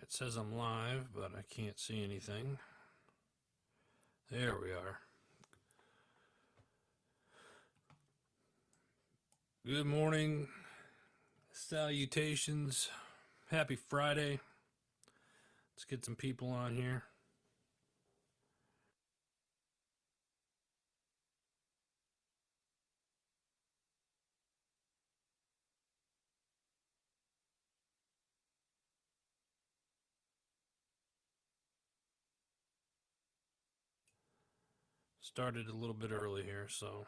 It says I'm live, but I can't see anything. There we are. Good morning, salutations, happy Friday. Let's get some people on here. Started a little bit early here, so.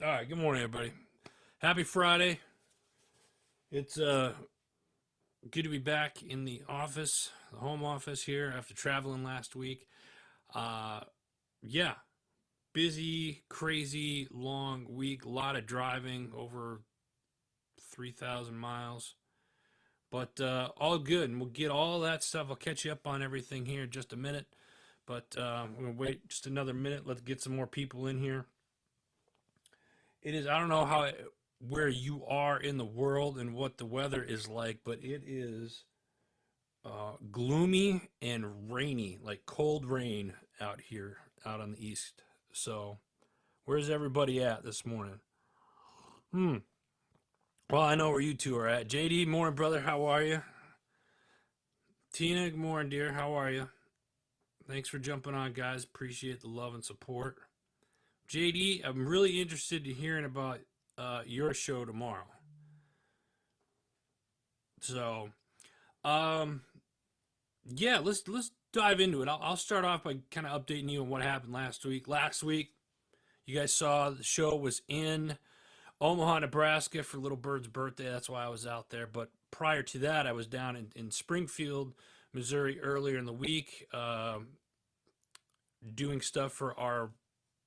All right, good morning, everybody. Happy Friday. It's good to be back in the office, the home office here after traveling last week. Yeah, busy, crazy, long week. A lot of driving, over 3,000 miles. But all good, and we'll get all that stuff. I'll catch you up on everything here in just a minute. But we're going to wait just another minute. Let's get some more people in here. It is, I don't know where you are in the world and what the weather is like, but it is gloomy and rainy, like cold rain out here, out on the east. So, where's everybody at this morning? Hmm. Well, I know where you two are at. JD, morning, brother. How are you? Tina, good morning, dear. How are you? Thanks for jumping on, guys. Appreciate the love and support. JD, I'm really interested to hearing about your show tomorrow. So, um, yeah, let's dive into it. I'll start off by kind of updating you on what happened last week. Last week, you guys saw the show was in Omaha, Nebraska for Little Bird's birthday. That's why I was out there. But prior to that, I was down in Springfield, Missouri earlier in the week, doing stuff for our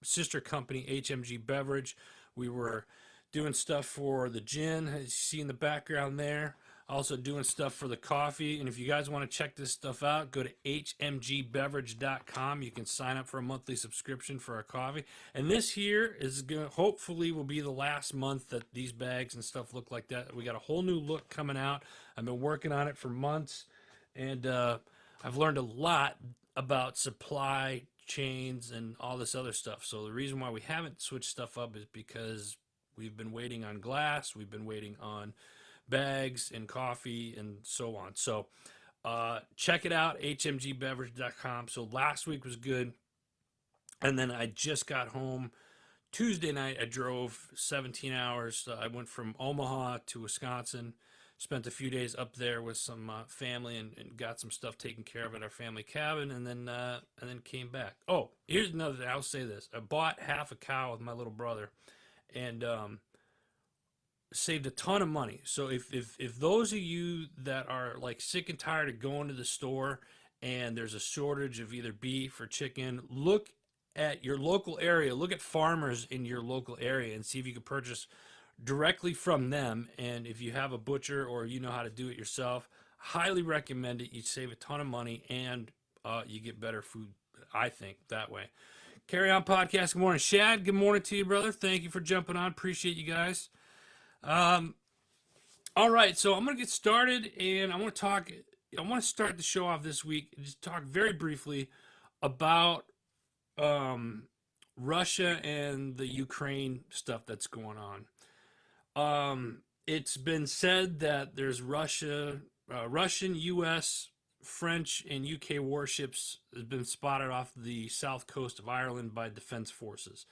sister company, HMG Beverage. We were doing stuff for the gin, as you see in the background there. Also doing stuff for the coffee. And if you guys want to check this stuff out, go to hmgbeverage.com. You can sign up for a monthly subscription for our coffee. And this here is going to hopefully will be the last month that these bags and stuff look like that. We got a whole new look coming out. I've been working on it for months, and I've learned a lot about supply chains and all this other stuff. So the reason why we haven't switched stuff up is because we've been waiting on glass, we've been waiting on bags and coffee and so on. So check it out, hmgbeverage.com. So last week was good. And then I just got home Tuesday night. I drove 17 hours. I went from Omaha to Wisconsin, spent a few days up there with some family, and got some stuff taken care of at our family cabin, and then came back. Oh, here's another thing. I'll say this: I bought half a cow with my little brother, and saved a ton of money. So if those of you that are like sick and tired of going to the store and there's a shortage of either beef or chicken, look at your local area. Look at farmers in your local area and see if you can purchase directly from them. And if you have a butcher or you know how to do it yourself, highly recommend it. You save a ton of money and you get better food, I think, that way. Carry On Podcast. Good morning, Shad. Good morning to you, brother. Thank you for jumping on. Appreciate you guys. Um, all right, so I'm gonna get started, and I want to talk. I want to start the show off this week and just talk very briefly about um, Russia and the Ukraine stuff that's going on. It's been said that there's Russian, U.S., French, and UK warships has been spotted off the south coast of Ireland by defense forces.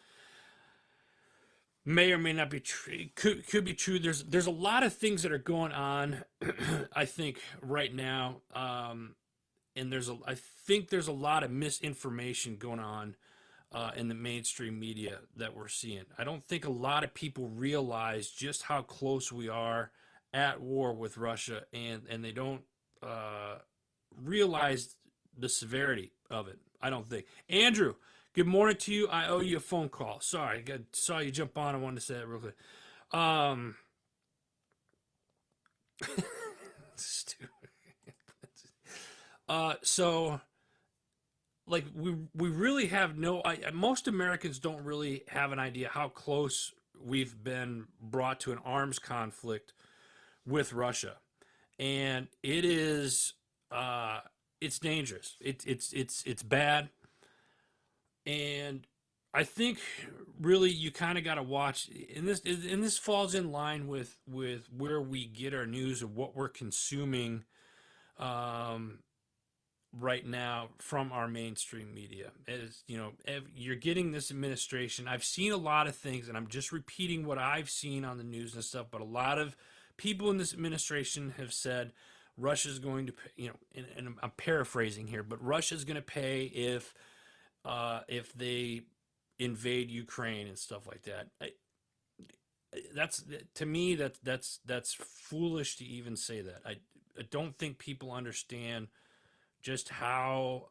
May or may not be true. Could be true. There's a lot of things that are going on. I think right now, and I think there's a lot of misinformation going on in the mainstream media that we're seeing. I don't think a lot of people realize just how close we are at war with Russia, and they don't realize the severity of it. I don't think. Andrew, good morning to you. I owe you a phone call. Sorry, saw you jump on. I wanted to say that real quick. Um, stupid. So like we really have no. Most Americans don't really have an idea how close we've been brought to an arms conflict with Russia, and it is it's dangerous. It's bad, and I think really you kind of got to watch. And this falls in line with where we get our news and what we're consuming. Um, right now from our mainstream media. As you know, you're getting this administration. I've seen a lot of things, and I'm just repeating what I've seen on the news and stuff. But a lot of people in this administration have said Russia's going to pay, and I'm paraphrasing here, but Russia's going to pay if they invade Ukraine and stuff like that. That's to me that's foolish to even say that. I don't think people understand just how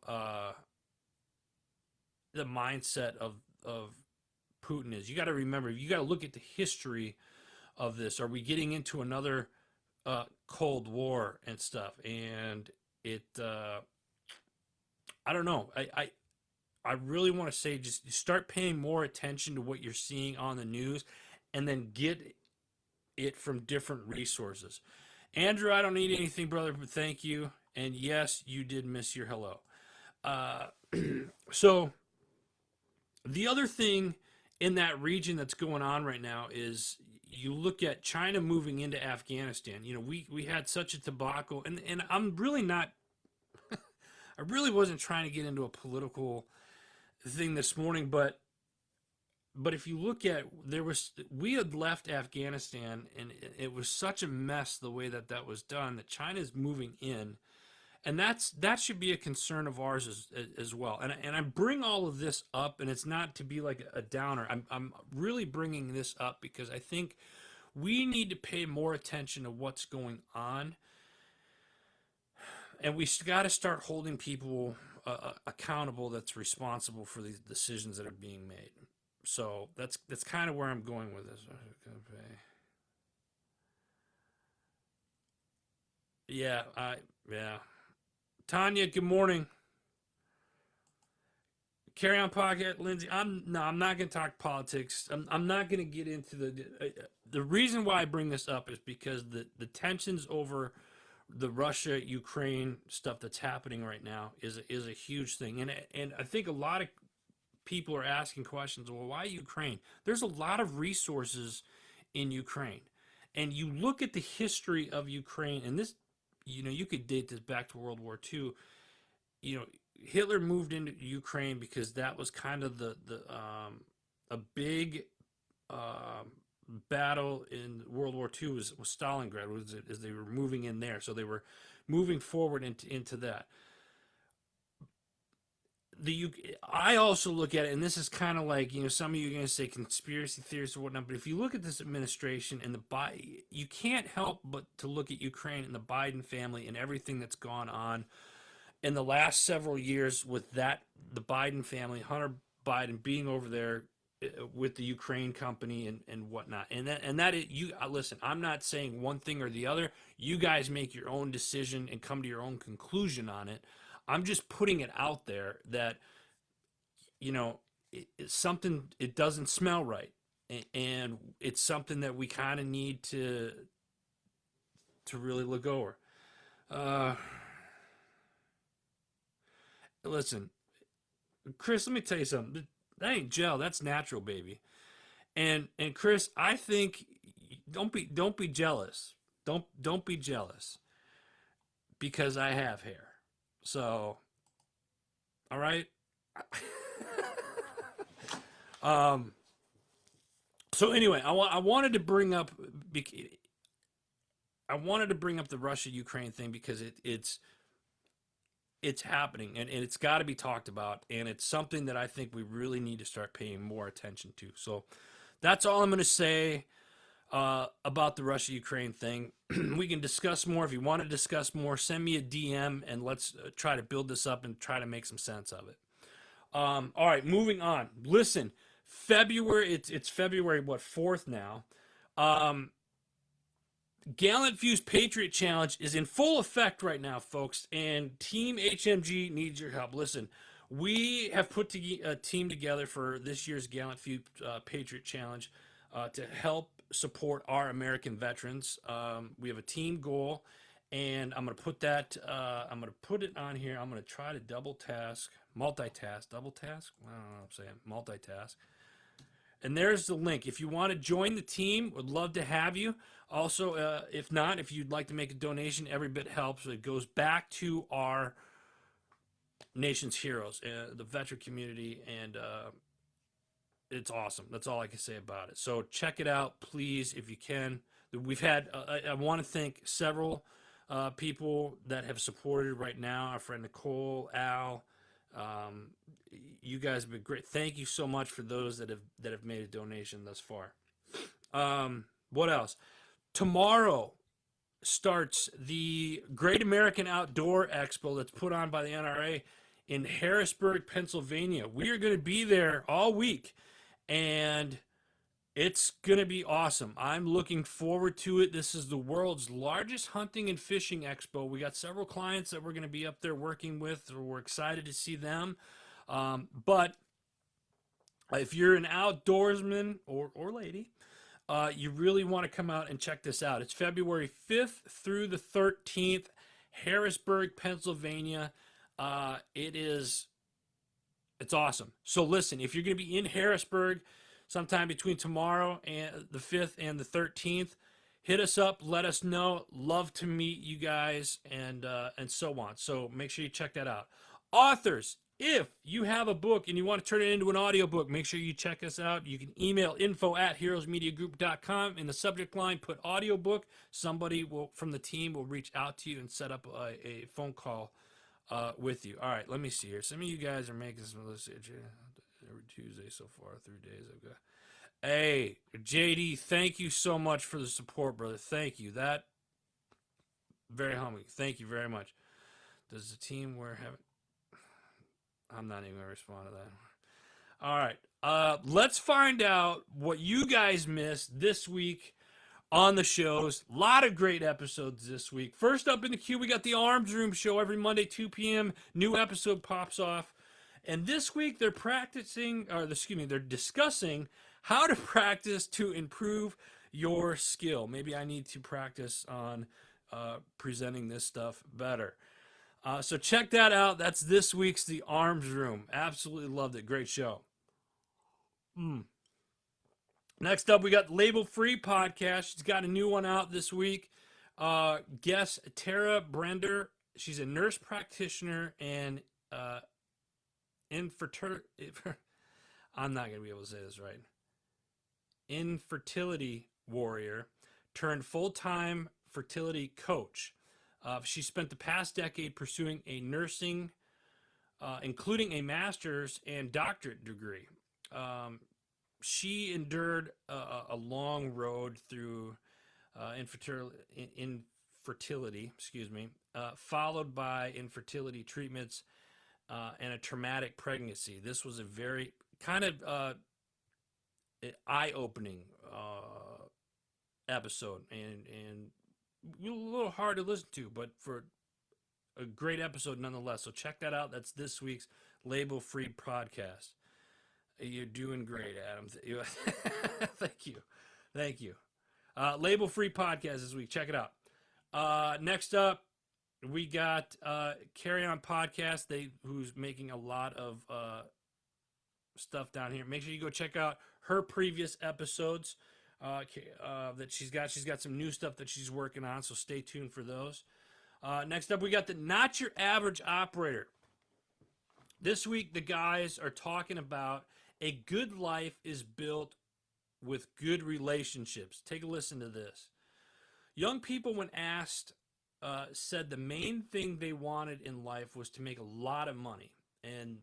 the mindset of Putin is. You got to remember, you got to look at the history of this. Are we getting into another Cold War and stuff? And it, I don't know. I really want to say just start paying more attention to what you're seeing on the news, and then get it from different resources. Andrew, I don't need anything, brother, but thank you. And yes, you did miss your hello. Uh, so the other thing in that region that's going on right now is you look at China moving into Afghanistan. We had such a debacle, and I'm really not. I really wasn't trying to get into a political thing this morning, but if you look at we had left Afghanistan, and it was such a mess the way that was done, that China's moving in, and that should be a concern of ours as well. And I bring all of this up, and it's not to be like a downer. I'm really bringing this up because I think we need to pay more attention to what's going on, and we got to start holding people accountable that's responsible for these decisions that are being made. So that's kind of where I'm going with this. Yeah, yeah. Tanya, good morning. Carry on pocket, Lindsay. I'm not going to talk politics. I'm not going to get into the reason why I bring this up is because the tensions over the Russia Ukraine stuff that's happening right now is a huge thing, and I think a lot of people are asking questions. Well, why Ukraine? There's a lot of resources in Ukraine, and you look at the history of Ukraine, and this, you could date this back to World War II. Hitler moved into Ukraine because that was kind of the a big battle in World War II was Stalingrad, as they were moving in there, so they were moving forward into that. I also look at it, and this is kind of like, some of you are going to say conspiracy theories or whatnot, but if you look at this administration and you can't help but to look at Ukraine and the Biden family and everything that's gone on in the last several years with the Biden family, Hunter Biden being over there with the Ukraine company and whatnot. Listen, I'm not saying one thing or the other. You guys make your own decision and come to your own conclusion on it. I'm just putting it out there that, it's something, it doesn't smell right. And it's something that we kind of need to really look over. Listen, Chris, let me tell you something. That ain't gel. That's natural, baby. And Chris, I think don't be jealous. Don't be jealous because I have hair. So, all right. um. So anyway, I wanted to bring up the Russia Ukraine thing because it's happening, and it's got to be talked about, and it's something that I think we really need to start paying more attention to. So that's all I'm going to say. about the Russia-Ukraine thing. We can discuss more. If you want to discuss more, send me a DM and let's try to build this up and try to make some sense of it. All right, moving on. Listen, February. It's February what 4th now. GallantFew's Patriot Challenge is in full effect right now, folks, and Team HMG needs your help. Listen, we have put a team together for this year's GallantFew Patriot Challenge to help support our American veterans. We have a team goal, and I'm going to put that. I'm going to put it on here. I'm going to try to multitask. Double task. I don't know what I'm saying. Multitask. And there's the link. If you want to join the team, would love to have you. Also, if not, if you'd like to make a donation, every bit helps. It goes back to our nation's heroes, the veteran community, and it's awesome. That's all I can say about it. So check it out, please, if you can. We've had, I want to thank several people that have supported right now. Our friend Nicole, Al, you guys have been great. Thank you so much for those that have made a donation thus far. What else? Tomorrow starts the Great American Outdoor Expo that's put on by the NRA in Harrisburg, Pennsylvania. We are going to be there all week, and it's going to be awesome. I'm looking forward to it. This is the world's largest hunting and fishing expo. We got several clients that we're going to be up there working with. So we're excited to see them. But if you're an outdoorsman or lady, you really want to come out and check this out. It's February 5th through the 13th, Harrisburg, Pennsylvania. It's awesome. So listen, if you're going to be in Harrisburg sometime between tomorrow and the 5th and the 13th, hit us up, let us know. Love to meet you guys and so on. So make sure you check that out. Authors, if you have a book and you want to turn it into an audiobook, make sure you check us out. You can email info@heroesmediagroup.com. In the subject line, put audiobook. Somebody from the team will reach out to you and set up a phone call with you. All right, let me see here. Some of you guys are making some of this every Tuesday so far, 3 days I've got. Hey, JD, thank you so much for the support, brother. Thank you. That very humbling. Thank you very much. Does the team wear have? I'm not even gonna respond to that. All right, let's find out what you guys missed this week on the shows. A lot of great episodes this week. First up in the queue, we got the Arms Room show every Monday, 2 p.m. New episode pops off. And this week they're discussing how to practice to improve your skill. Maybe I need to practice on presenting this stuff better. So check that out. That's this week's The Arms Room. Absolutely loved it. Great show. Next up, we got Label Free Podcast. She's got a new one out this week. Guest Tara Brender. She's a nurse practitioner and I'm not going to be able to say this right. Infertility warrior turned full-time fertility coach. She spent the past decade pursuing a nursing, including a master's and doctorate degree. She endured a long road through infertility, followed by infertility treatments and a traumatic pregnancy. This was a very kind of eye-opening episode and a little hard to listen to, but for a great episode nonetheless. So check that out. That's this week's Label Free Podcast. You're doing great, Adam. Thank you. Label Free Podcast this week. Check it out. Next up, we got Carry On Podcast, who's making a lot of stuff down here. Make sure you go check out her previous episodes that she's got. She's got some new stuff that she's working on, so stay tuned for those. Next up, we got the Not Your Average Operator. This week, the guys are talking about a good life is built with good relationships. Take a listen to this. Young people, when asked, said the main thing they wanted in life was to make a lot of money. And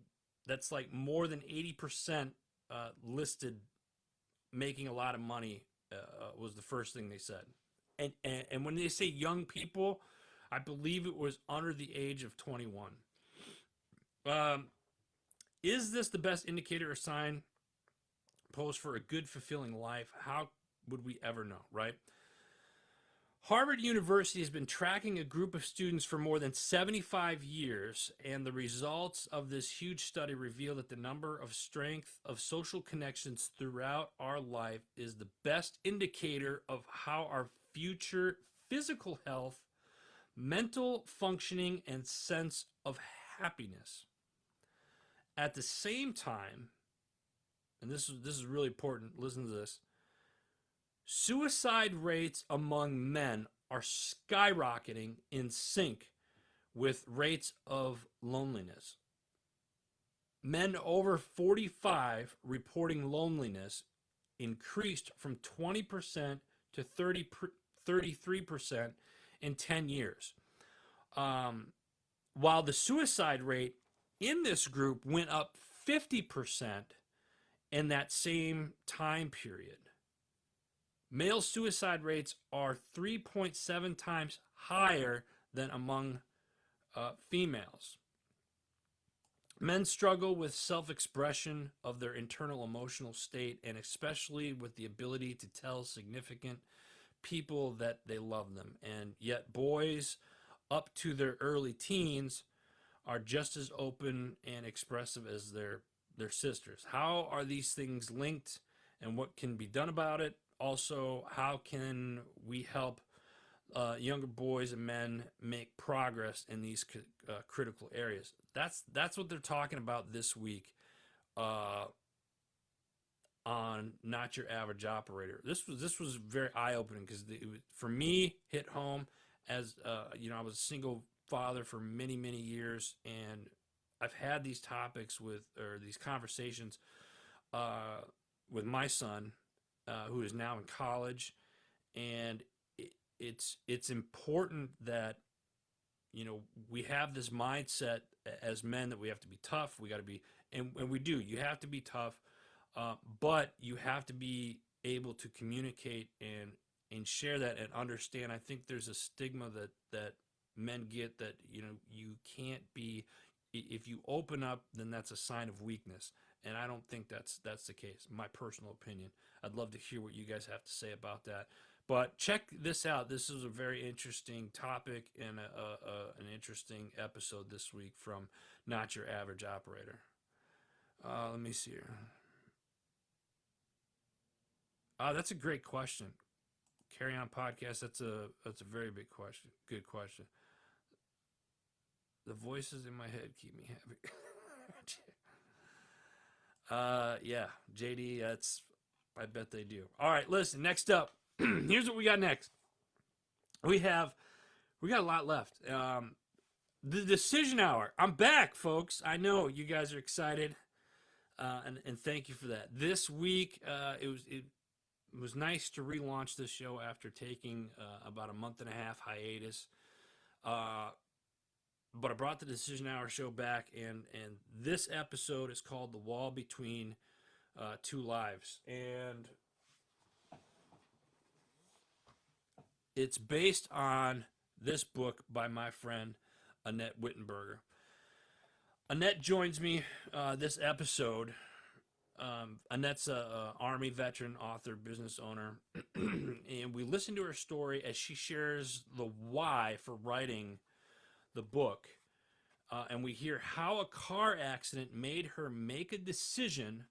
that's like more than 80% listed making a lot of money was the first thing they said. And when they say young people, I believe it was under the age of 21. Um, is this the best indicator or sign post for a good, fulfilling life? How would we ever know, right? Harvard University has been tracking a group of students for more than 75 years, and the results of this huge study reveal that the number of strength of social connections throughout our life is the best indicator of how our future physical health, mental functioning, and sense of happiness. At the same time, and this is really important, listen to this. Suicide rates among men are skyrocketing in sync with rates of loneliness. Men over 45 reporting loneliness increased from 20% to 33% in 10 years. While the suicide rate in this group went up 50% in that same time period. Male suicide rates are 3.7 times higher than among females. Men struggle with self-expression of their internal emotional state, and especially with the ability to tell significant people that they love them. And yet boys up to their early teens are just as open and expressive as their sisters. How are these things linked, and what can be done about it? Also, how can we help younger boys and men make progress in these critical areas? That's what they're talking about this week on Not Your Average Operator. This was very eye-opening because for me, hit home as I was a single father for many years, and I've had these topics these conversations with my son, who is now in college, and it's important that we have this mindset as men that we have to be tough. We got to be, and we do. You have to be tough, but you have to be able to communicate and share that and understand. I think there's a stigma that men get that you can't be. If you open up, then that's a sign of weakness. And I don't think that's the case. My personal opinion. I'd love to hear what you guys have to say about that. But check this out. This is a very interesting topic and an interesting episode this week from Not Your Average Operator. Let me see here. That's a great question. Carry On Podcast. That's a very big question. Good question. The voices in my head keep me happy. Yeah, JD, I bet they do. All right, listen, next up, here's what we got next. We got a lot left. The decision hour. I'm back, folks. I know you guys are excited, and thank you for that. This week, it was nice to relaunch this show after taking about a month and a half hiatus. But I brought the Decision Hour show back, and this episode is called The Wall Between Two Lives. And it's based on this book by my friend, Annette Wittenberger. Annette joins me this episode. Annette's an Army veteran, author, business owner. And we listen to her story as she shares the why for writing the book, and we hear how a car accident made her make a decision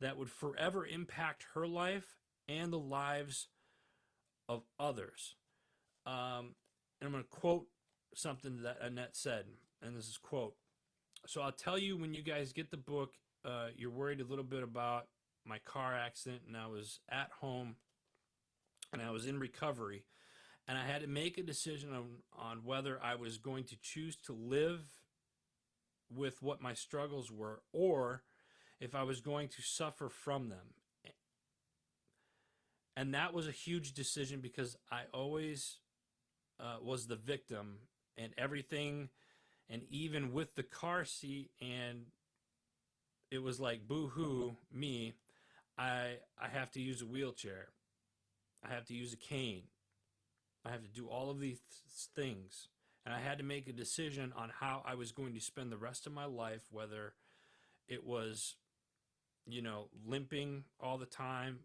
that would forever impact her life and the lives of others. And I'm going to quote something that Annette said, and this is quote. So I'll tell you, when you guys get the book, you're worried a little bit about my car accident, and I was at home and I was in recovery. And I had to make a decision on whether I was going to choose to live with what my struggles were, or if I was going to suffer from them. And that was a huge decision because I always was the victim, and everything, and even with the car seat, and it was like, boo-hoo, me, I have to use a wheelchair. I have to use a cane. I have to do all of these things. And I had to make a decision on how I was going to spend the rest of my life, whether it was, limping all the time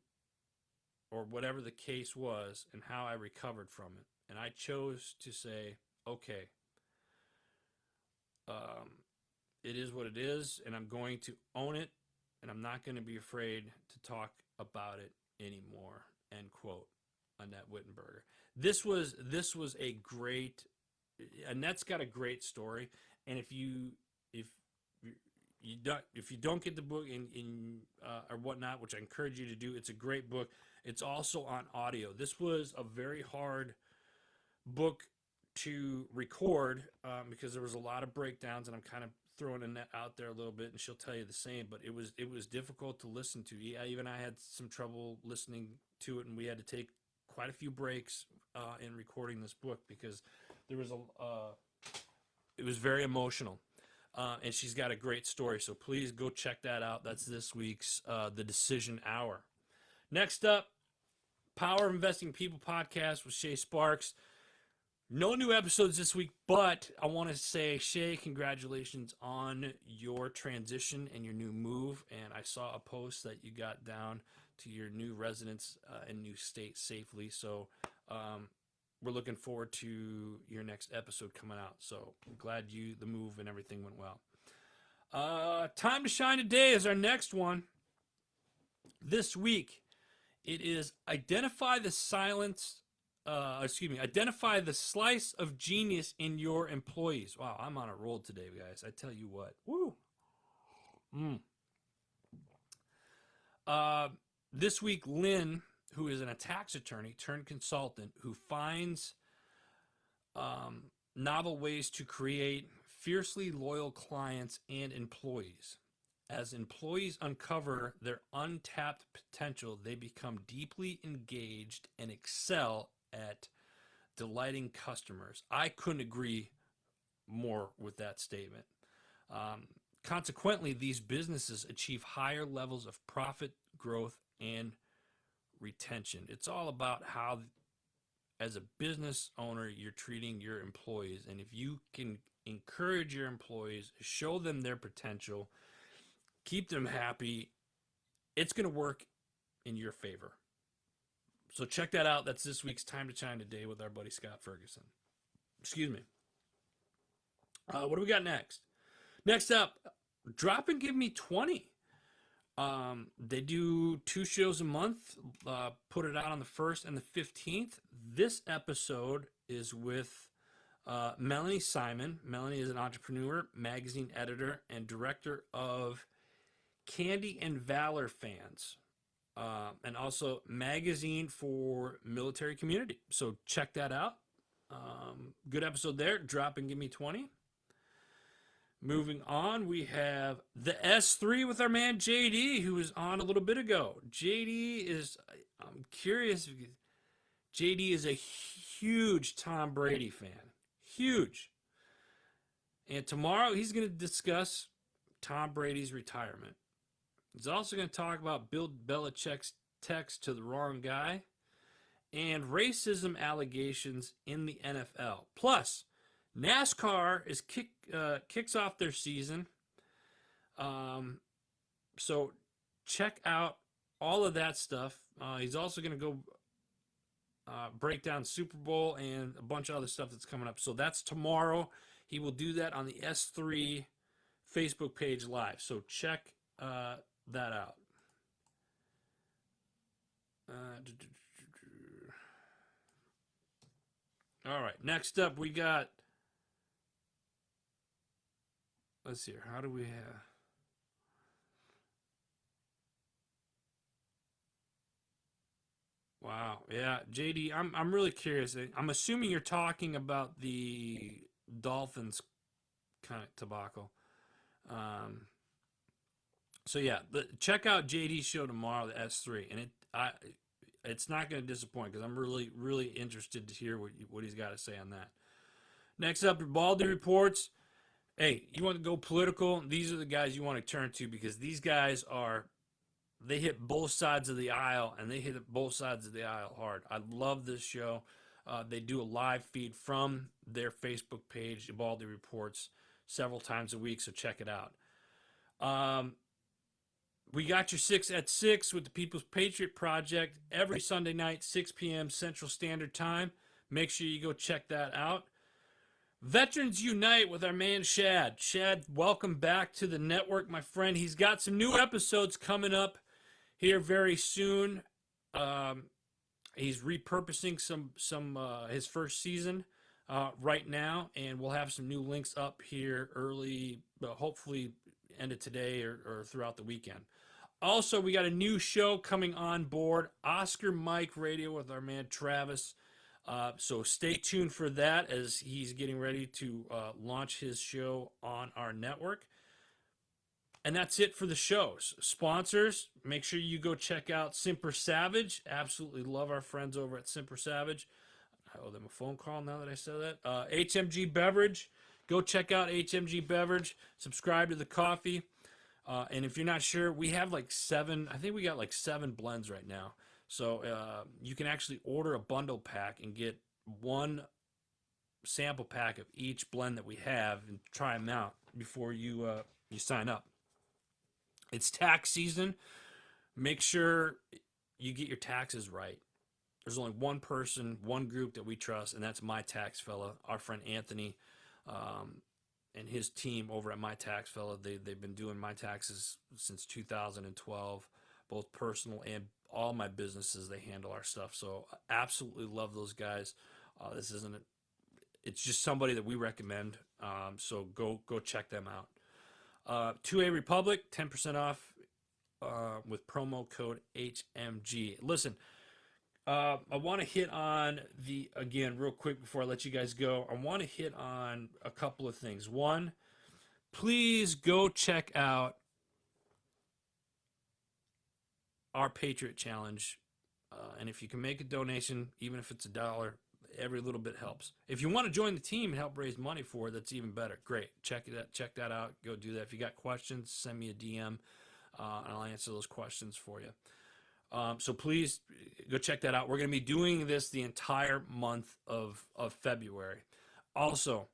or whatever the case was, and how I recovered from it. And I chose to say, okay, um, it is what it is, and I'm going to own it, and I'm not going to be afraid to talk about it anymore. End quote. Annette Wittenberger. This was a great. Annette's got a great story, and if you don't get the book in or whatnot, which I encourage you to do, it's a great book. It's also on audio. This was a very hard book to record because there was a lot of breakdowns, and I'm kind of throwing Annette out there a little bit, and she'll tell you the same. But it was difficult to listen to. Yeah, even I had some trouble listening to it, and we had to take quite a few breaks in recording this book because there was it was very emotional. And she's got a great story, so please go check that out. That's this week's The Decision Hour. Next up, Power of Investing People podcast with Shay Sparks. No new episodes this week, but I want to say, Shay, congratulations on your transition and your new move. And I saw a post that you got down to your new residence and new state safely. So we're looking forward to your next episode coming out. So I'm glad the move and everything went well. Time to Shine Today is our next one. This week, it is identify the slice of genius in your employees. Wow, I'm on a roll today, guys. I tell you what. Woo. This week, Lynn, who is a tax attorney turned consultant, who finds novel ways to create fiercely loyal clients and employees. As employees uncover their untapped potential, they become deeply engaged and excel at delighting customers. I couldn't agree more with that statement. Consequently, these businesses achieve higher levels of profit, growth, and retention. It's all about how, as a business owner, you're treating your employees. And if you can encourage your employees, show them their potential, keep them happy, it's going to work in your favor. So check that out. That's this week's Time to Shine Today with our buddy Scott Ferguson. Excuse me. What do we got next? Next up, Drop and Give Me 20. They do 2 shows a month, put it out on the 1st and the 15th. This episode is with Melanie Simon. Melanie is an entrepreneur, magazine editor, and director of Candy and Valor Fans, and also magazine for military community. So check that out. Good episode there. Drop and Give Me 20. Moving on, we have the S3 with our man JD, who was on a little bit ago. I'm curious, JD is a huge Tom Brady fan. Huge. And tomorrow he's going to discuss Tom Brady's retirement. He's also going to talk about Bill Belichick's text to the wrong guy and racism allegations in the NFL. Plus, NASCAR kicks off their season. So check out all of that stuff. He's also going to go break down Super Bowl and a bunch of other stuff that's coming up. So that's tomorrow. He will do that on the S3 Facebook page live. So check that out. All right. Next up, we got. Let's see here. How do we have? Wow. Yeah, JD, I'm really curious. I'm assuming you're talking about the Dolphins kind of debacle. So yeah, check out JD's show tomorrow, the S3, and it's not going to disappoint because I'm really interested to hear what he's got to say on that. Next up, Baldy Reports. Hey, you want to go political? These are the guys you want to turn to because these guys are they hit both sides of the aisle, and they hit both sides of the aisle hard. I love this show. They do a live feed from their Facebook page, Baldy Reports, several times a week, so check it out. We got your 6 at 6 with the People's Patriot Project every Sunday night, 6 p.m. Central Standard Time. Make sure you go check that out. Veterans Unite with our man Shad. Shad, welcome back to the network, my friend. He's got some new episodes coming up here very soon. He's repurposing some his first season right now, and we'll have some new links up here early, hopefully end of today or throughout the weekend. Also, we got a new show coming on board, Oscar Mike Radio with our man Travis. So stay tuned for that as he's getting ready to launch his show on our network. And that's it for the shows. Sponsors, make sure you go check out Simper Savage. Absolutely love our friends over at Simper Savage. I owe them a phone call now that I said that. HMG Beverage. Go check out HMG Beverage. Subscribe to the coffee. And if you're not sure, we have like 7. I think we got like 7 blends right now. So you can actually order a bundle pack and get 1 sample pack of each blend that we have and try them out before you sign up. It's tax season. Make sure you get your taxes right. There's only one person, one group that we trust, and that's My Tax Fella, our friend Anthony, and his team over at My Tax Fella. They've been doing my taxes since 2012, both personal and all my businesses. They handle our stuff. So I absolutely love those guys. It's just somebody that we recommend. So go check them out. 2A Republic, 10% off with promo code HMG. Listen, I want to hit on again, real quick before I let you guys go, I want to hit on a couple of things. One, please go check out our Patriot Challenge. And if you can make a donation, even if it's $1, every little bit helps. If you want to join the team and help raise money for it, that's even better. Great. Check that out. Go do that. If you got questions, send me a DM, and I'll answer those questions for you. So please go check that out. We're going to be doing this the entire month of February. Also,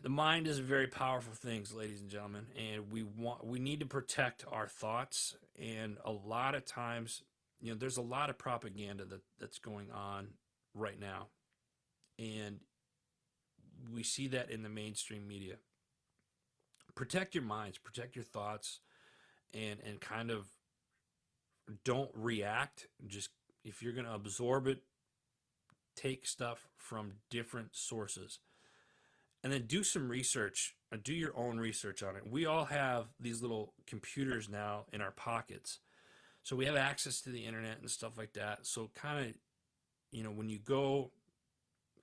the mind is a very powerful thing, ladies and gentlemen, and we need to protect our thoughts. And a lot of times, there's a lot of propaganda that's going on right now, and we see that in the mainstream media. Protect your minds, protect your thoughts, and kind of don't react. Just, if you're going to absorb it, take stuff from different sources, and then do some research. Do your own research on it. We all have these little computers now in our pockets, so we have access to the internet and stuff like that. So kind of, when you go,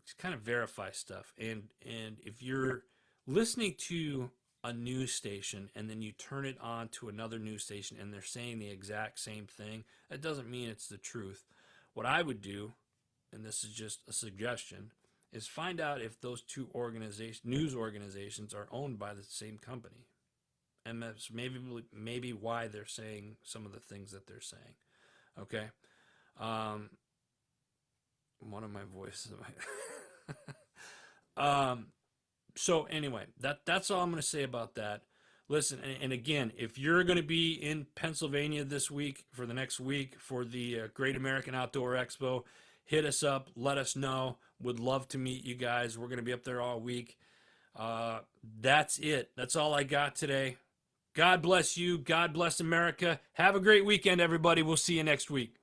just kind of verify stuff. And if you're listening to a news station and then you turn it on to another news station and they're saying the exact same thing, that doesn't mean it's the truth. What I would do, and this is just a suggestion, is find out if those two news organizations are owned by the same company. And that's maybe why they're saying some of the things that they're saying. Okay? One of my voices. So anyway, that's all I'm going to say about that. Listen, and again, if you're going to be in Pennsylvania this week, for the next week, for the Great American Outdoor Expo, hit us up. Let us know. Would love to meet you guys. We're going to be up there all week. That's it. That's all I got today. God bless you. God bless America. Have a great weekend, everybody. We'll see you next week.